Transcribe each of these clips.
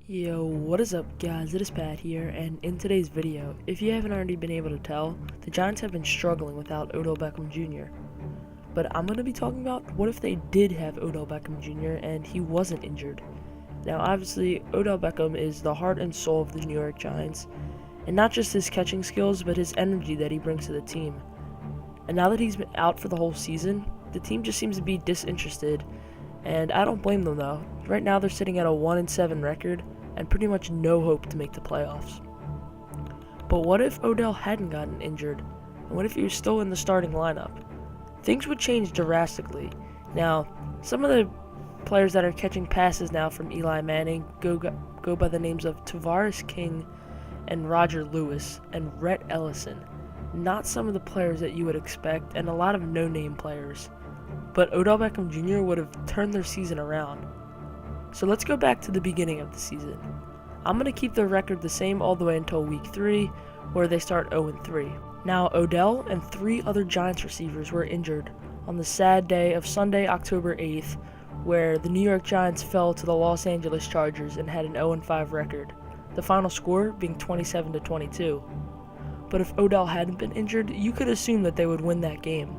Yo, what is up guys, it is Pat here, and in today's video, if you haven't already been able to tell, the Giants have been struggling without Odell Beckham Jr. But I'm going to be talking about what if they did have Odell Beckham Jr. and he wasn't injured. Now obviously, Odell Beckham is the heart and soul of the New York Giants, and not just his catching skills, but his energy that he brings to the team. And now that he's been out for the whole season, the team just seems to be disinterested, and I don't blame them though. Right now they're sitting at a 1-7 record, and pretty much no hope to make the playoffs. But what if Odell hadn't gotten injured? And what if he was still in the starting lineup? Things would change drastically. Now, some of the players that are catching passes now from Eli Manning go by the names of Tavares King and Roger Lewis and Rhett Ellison. Not some of the players that you would expect, and a lot of no-name players. But Odell Beckham Jr. would have turned their season around. So let's go back to the beginning of the season. I'm going to keep the record the same all the way until week 3, where they start 0-3. Now, Odell and 3 other Giants receivers were injured on the sad day of Sunday, October 8th, where the New York Giants fell to the Los Angeles Chargers and had an 0-5 record, the final score being 27-22. But if Odell hadn't been injured, you could assume that they would win that game.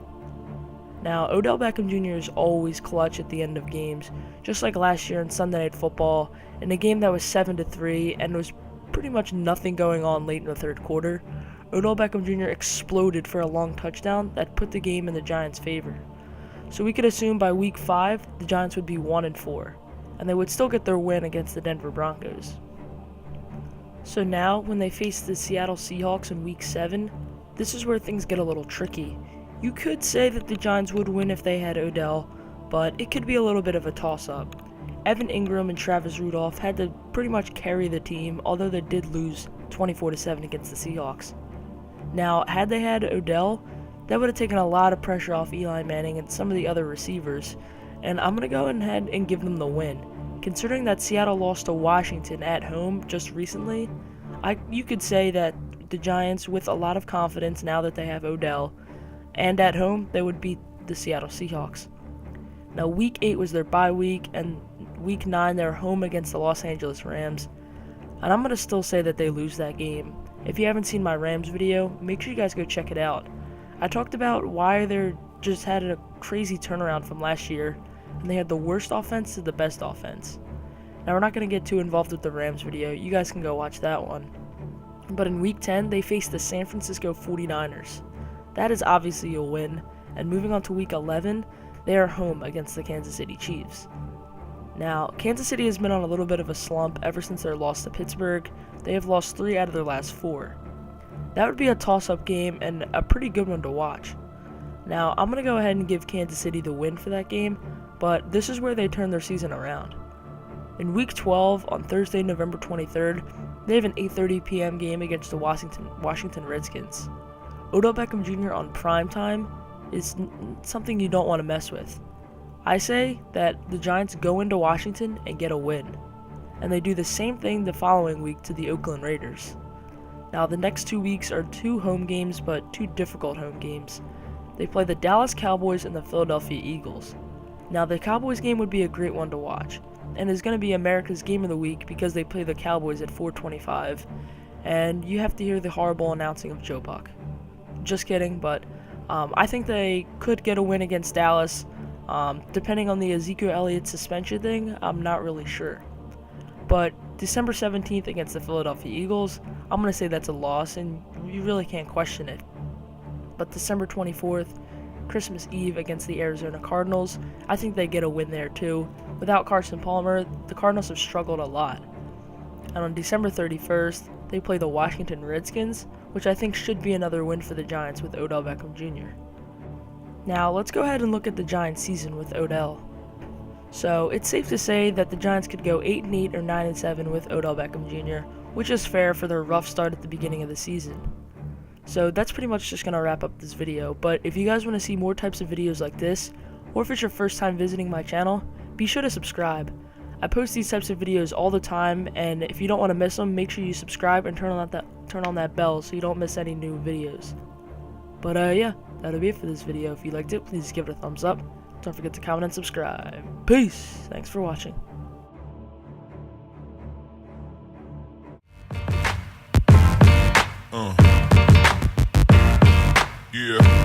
Now, Odell Beckham Jr. is always clutch at the end of games, just like last year in Sunday Night Football, in a game that was 7-3 and was pretty much nothing going on late in the third quarter. Odell Beckham Jr. exploded for a long touchdown that put the game in the Giants' favor. So we could assume by week 5, the Giants would be 1-4, and they would still get their win against the Denver Broncos. So now, when they face the Seattle Seahawks in week 7, this is where things get a little tricky. You could say that the Giants would win if they had Odell, but it could be a little bit of a toss-up. Evan Ingram and Travis Rudolph had to pretty much carry the team, although they did lose 24-7 against the Seahawks. Now, had they had Odell, that would have taken a lot of pressure off Eli Manning and some of the other receivers, and I'm going to go ahead and give them the win. Considering that Seattle lost to Washington at home just recently, you could say that the Giants, with a lot of confidence now that they have Odell, and at home, they would beat the Seattle Seahawks. Now, week 8 was their bye week, and week 9 they're home against the Los Angeles Rams. And I'm going to still say that they lose that game. If you haven't seen my Rams video, make sure you guys go check it out. I talked about why they just had a crazy turnaround from last year, and they had the worst offense to the best offense. Now, we're not going to get too involved with the Rams video. You guys can go watch that one. But in week 10, they faced the San Francisco 49ers. That is obviously a win, and moving on to week 11, they are home against the Kansas City Chiefs. Now, Kansas City has been on a little bit of a slump ever since their loss to Pittsburgh. They have lost 3 out of their last 4. That would be a toss-up game and a pretty good one to watch. Now, I'm going to go ahead and give Kansas City the win for that game, but this is where they turn their season around. In week 12, on Thursday, November 23rd, they have an 8:30 p.m. game against the Washington Redskins. Odell Beckham Jr. on prime time is something you don't want to mess with. I say that the Giants go into Washington and get a win, and they do the same thing the following week to the Oakland Raiders. Now, the next 2 weeks are 2 home games, but 2 difficult home games. They play the Dallas Cowboys and the Philadelphia Eagles. Now, the Cowboys game would be a great one to watch, and is going to be America's Game of the Week because they play the Cowboys at 4:25, and you have to hear the horrible announcing of Joe Buck. Just kidding, but I think they could get a win against Dallas. Depending on the Ezekiel Elliott suspension thing, I'm not really sure. But December 17th against the Philadelphia Eagles, I'm going to say that's a loss, and you really can't question it. But December 24th, Christmas Eve against the Arizona Cardinals, I think they get a win there too. Without Carson Palmer, the Cardinals have struggled a lot. And on December 31st, they play the Washington Redskins, which I think should be another win for the Giants with Odell Beckham Jr. Now, let's go ahead and look at the Giants season with Odell. So, it's safe to say that the Giants could go 8-8 or 9-7 with Odell Beckham Jr., which is fair for their rough start at the beginning of the season. So, that's pretty much just going to wrap up this video, but if you guys want to see more types of videos like this, or if it's your first time visiting my channel, be sure to subscribe. I post these types of videos all the time, and if you don't want to miss them, make sure you subscribe and turn on that bell so you don't miss any new videos. But yeah, that'll be it for this video. If you liked it, please give it a thumbs up. Don't forget to comment and subscribe. Peace! Thanks for watching. Yeah.